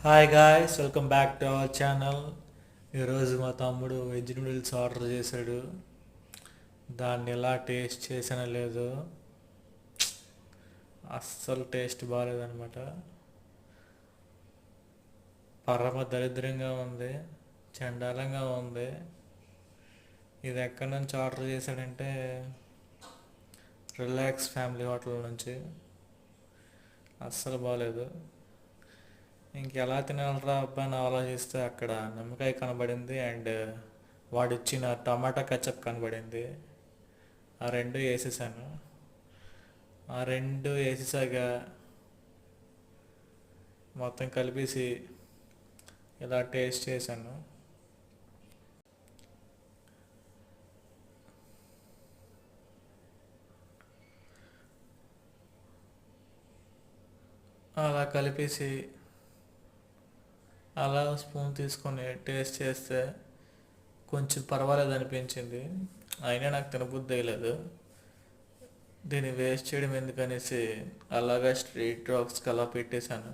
Hi guys, welcome back to our channel. ఈరోజు మా తమ్ముడు వెజ్ నూడిల్స్ ఆర్డర్ చేశాడు. దాన్ని ఎలా టేస్ట్ చేసానో లేదు, అస్సలు టేస్ట్ బాగాలేదనమాట. పరమ దరిద్రంగా ఉంది, చండాలంగా ఉంది. ఇది ఎక్కడి నుంచి ఆర్డర్ చేశాడంటే రిలాక్స్ ఫ్యామిలీ హోటల్ నుంచి. అస్సలు బాగాలేదు. ఇంకెలా తినాలరా అబ్బా అని ఆలోచిస్తే అక్కడ నిమ్మకాయ కనబడింది అండ్ వాడిచ్చిన టమాటా కచప్ కనబడింది. ఆ రెండు వేసేసాను. ఆ రెండు వేసేసాక మొత్తం కలిపేసి ఇలా టేస్ట్ చేశాను. అలా కలిపేసి అలా స్పూన్ తీసుకొని టేస్ట్ చేస్తే కొంచెం పర్వాలేదు అనిపించింది. అయినా నాకు తినబుద్ధి అయ్యలేదు. దీన్ని వేస్ట్ చేయడం ఎందుకనేసి అలాగా స్ట్రీట్ డాగ్స్కి అలా పెట్టేశాను.